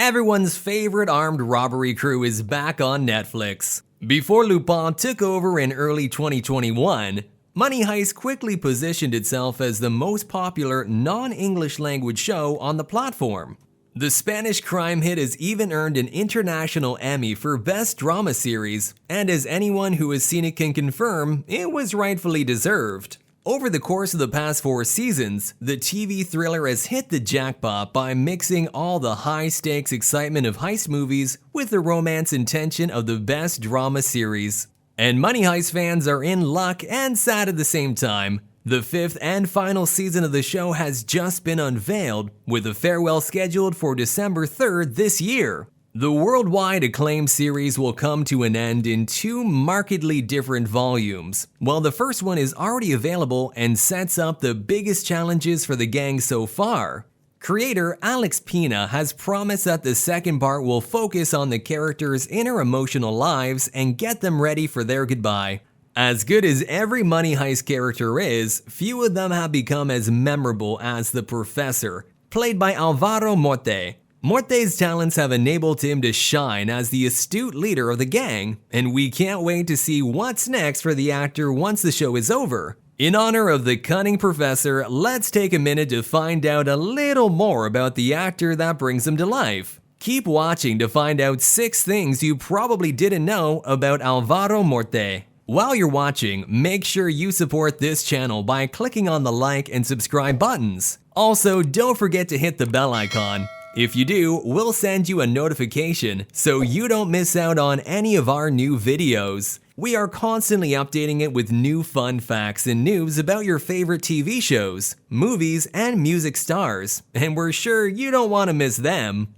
Everyone's favorite armed robbery crew is back on Netflix. Before Lupin took over in early 2021, Money Heist quickly positioned itself as the most popular non-English language show on the platform. The Spanish crime hit has even earned an international Emmy for Best Drama Series, and as anyone who has seen it can confirm, it was rightfully deserved. Over the course of the past 4 seasons, the TV thriller has hit the jackpot by mixing all the high-stakes excitement of heist movies with the romance and tension of the best drama series. And Money Heist fans are in luck and sad at the same time. The 5th and final season of the show has just been unveiled, with a farewell scheduled for December 3rd this year. The worldwide acclaimed series will come to an end in 2 markedly different volumes. While the first one is already available and sets up the biggest challenges for the gang so far, creator Alex Pina has promised that the second part will focus on the characters' inner emotional lives and get them ready for their goodbye. As good as every Money Heist character is, few of them have become as memorable as the Professor, played by Álvaro Morte. Morte's talents have enabled him to shine as the astute leader of the gang, and we can't wait to see what's next for the actor once the show is over. In honor of the cunning professor, let's take a minute to find out a little more about the actor that brings him to life. Keep watching to find out 6 things you probably didn't know about Álvaro Morte. While you're watching, make sure you support this channel by clicking on the like and subscribe buttons. Also, don't forget to hit the bell icon. If you do, we'll send you a notification so you don't miss out on any of our new videos. We are constantly updating it with new fun facts and news about your favorite TV shows, movies, and music stars, and we're sure you don't want to miss them.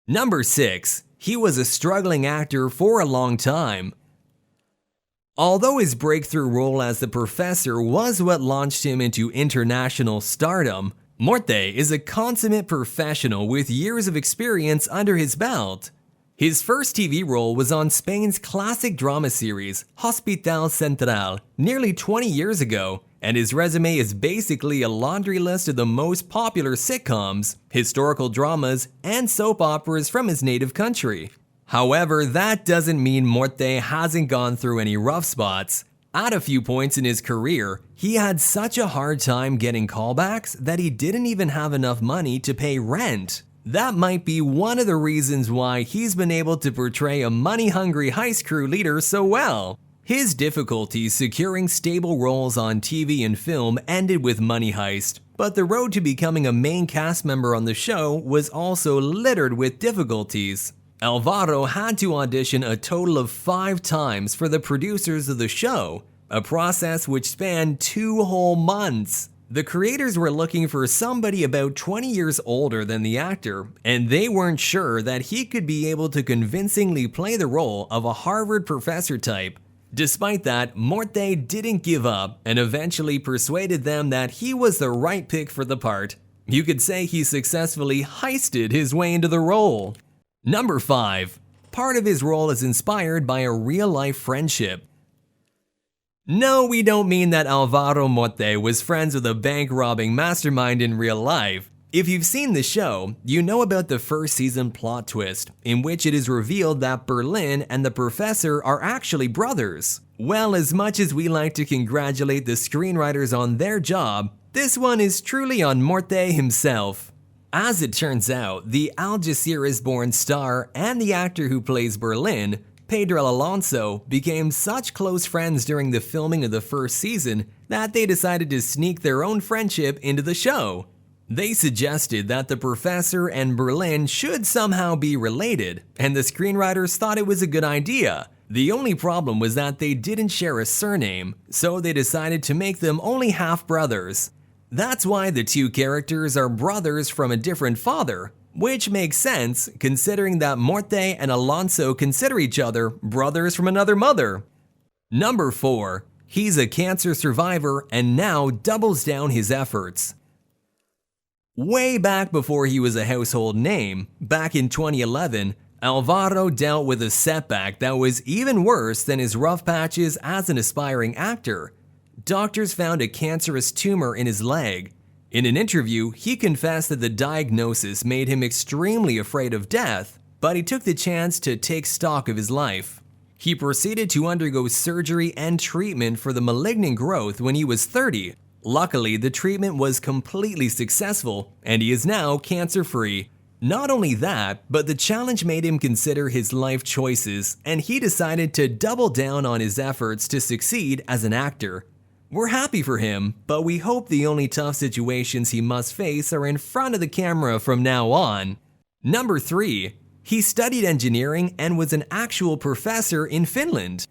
Number 6. He was a struggling actor for a long time. Although his breakthrough role as the Professor was what launched him into international stardom, Morte is a consummate professional with years of experience under his belt. His first TV role was on Spain's classic drama series, Hospital Central, nearly 20 years ago, and his resume is basically a laundry list of the most popular sitcoms, historical dramas, and soap operas from his native country. However, that doesn't mean Morte hasn't gone through any rough spots. At a few points in his career, he had such a hard time getting callbacks that he didn't even have enough money to pay rent. That might be one of the reasons why he's been able to portray a money-hungry heist crew leader so well. His difficulties securing stable roles on TV and film ended with Money Heist, but the road to becoming a main cast member on the show was also littered with difficulties. Alvaro had to audition a total of 5 times for the producers of the show, a process which spanned 2 whole months. The creators were looking for somebody about 20 years older than the actor, and they weren't sure that he could be able to convincingly play the role of a Harvard professor type. Despite that, Morte didn't give up and eventually persuaded them that he was the right pick for the part. You could say he successfully heisted his way into the role. Number 5. Part of his role is inspired by a real-life friendship. No, we don't mean that Álvaro Morte was friends with a bank-robbing mastermind in real life. If you've seen the show, you know about the first season plot twist, in which it is revealed that Berlin and the Professor are actually brothers. Well, as much as we like to congratulate the screenwriters on their job, this one is truly on Morte himself. As it turns out, the Al Jazeera-born star and the actor who plays Berlin, Pedro Alonso, became such close friends during the filming of the first season that they decided to sneak their own friendship into the show. They suggested that the Professor and Berlin should somehow be related, and the screenwriters thought it was a good idea. The only problem was that they didn't share a surname, so they decided to make them only half-brothers. That's why the 2 characters are brothers from a different father, which makes sense considering that Morte and Alonso consider each other brothers from another mother. Number 4. He's a cancer survivor and now doubles down his efforts. Way back before he was a household name, back in 2011, Alvaro dealt with a setback that was even worse than his rough patches as an aspiring actor. Doctors found a cancerous tumor in his leg. In an interview, he confessed that the diagnosis made him extremely afraid of death, but he took the chance to take stock of his life. He proceeded to undergo surgery and treatment for the malignant growth when he was 30. Luckily, the treatment was completely successful, and he is now cancer-free. Not only that, but the challenge made him consider his life choices, and he decided to double down on his efforts to succeed as an actor. We're happy for him, but we hope the only tough situations he must face are in front of the camera from now on. Number 3. He studied engineering and was an actual professor in Finland.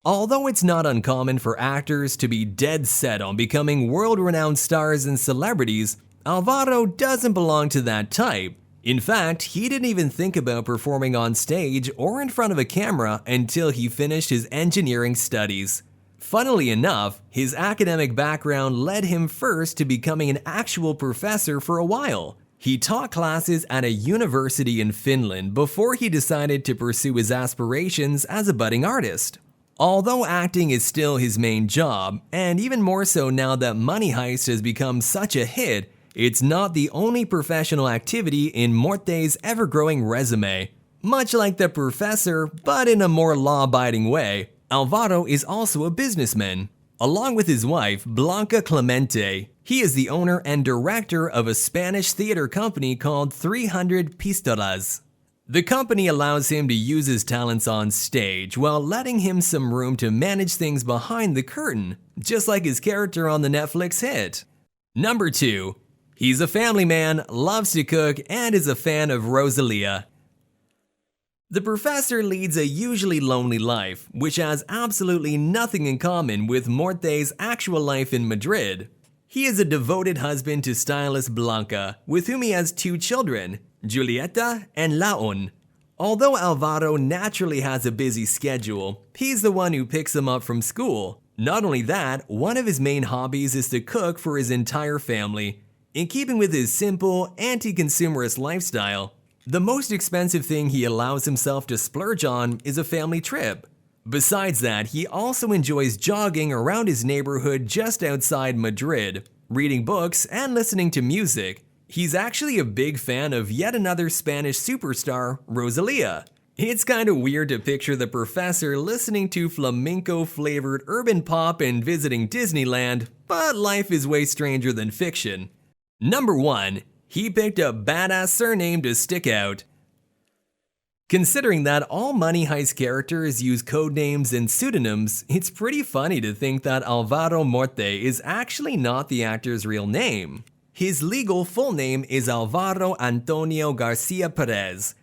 Although it's not uncommon for actors to be dead set on becoming world-renowned stars and celebrities, Alvaro doesn't belong to that type. In fact, he didn't even think about performing on stage or in front of a camera until he finished his engineering studies. Funnily enough, his academic background led him first to becoming an actual professor for a while. He taught classes at a university in Finland before he decided to pursue his aspirations as a budding artist. Although acting is still his main job, and even more so now that Money Heist has become such a hit, it's not the only professional activity in Morte's ever-growing resume. Much like the professor, but in a more law-abiding way, Alvaro is also a businessman. Along with his wife, Blanca Clemente, he is the owner and director of a Spanish theater company called 300 Pistolas. The company allows him to use his talents on stage while letting him some room to manage things behind the curtain, just like his character on the Netflix hit. Number 2. He's a family man, loves to cook, and is a fan of Rosalia. The professor leads a usually lonely life, which has absolutely nothing in common with Morte's actual life in Madrid. He is a devoted husband to stylist Blanca, with whom he has 2 children, Julieta and Laon. Although Alvaro naturally has a busy schedule, he's the one who picks him up from school. Not only that, one of his main hobbies is to cook for his entire family. In keeping with his simple, anti-consumerist lifestyle, the most expensive thing he allows himself to splurge on is a family trip. Besides that, he also enjoys jogging around his neighborhood just outside Madrid, reading books and listening to music. He's actually a big fan of yet another Spanish superstar, Rosalia. It's kinda weird to picture the professor listening to flamenco-flavored urban pop and visiting Disneyland, but life is way stranger than fiction. Number 1. He picked a badass surname to stick out. Considering that all Money Heist characters use codenames and pseudonyms, it's pretty funny to think that Álvaro Morte is actually not the actor's real name. His legal full name is Álvaro Antonio Garcia Perez.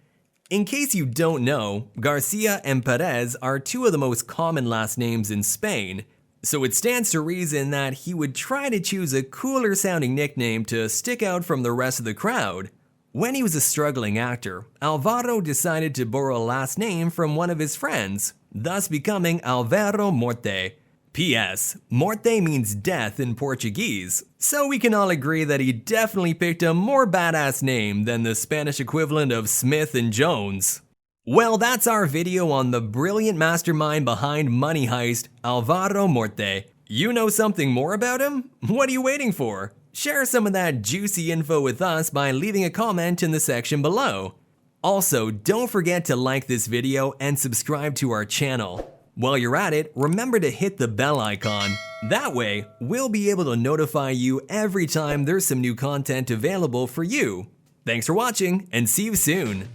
In case you don't know, Garcia and Perez are 2 of the most common last names in Spain, so it stands to reason that he would try to choose a cooler sounding nickname to stick out from the rest of the crowd. When he was a struggling actor, Alvaro decided to borrow a last name from one of his friends, thus becoming Álvaro Morte. P.S. Morte means death in Portuguese, so we can all agree that he definitely picked a more badass name than the Spanish equivalent of Smith and Jones. Well, that's our video on the brilliant mastermind behind Money Heist, Álvaro Morte. You know something more about him? What are you waiting for? Share some of that juicy info with us by leaving a comment in the section below. Also, don't forget to like this video and subscribe to our channel. While you're at it, remember to hit the bell icon. That way, we'll be able to notify you every time there's some new content available for you. Thanks for watching, and see you soon!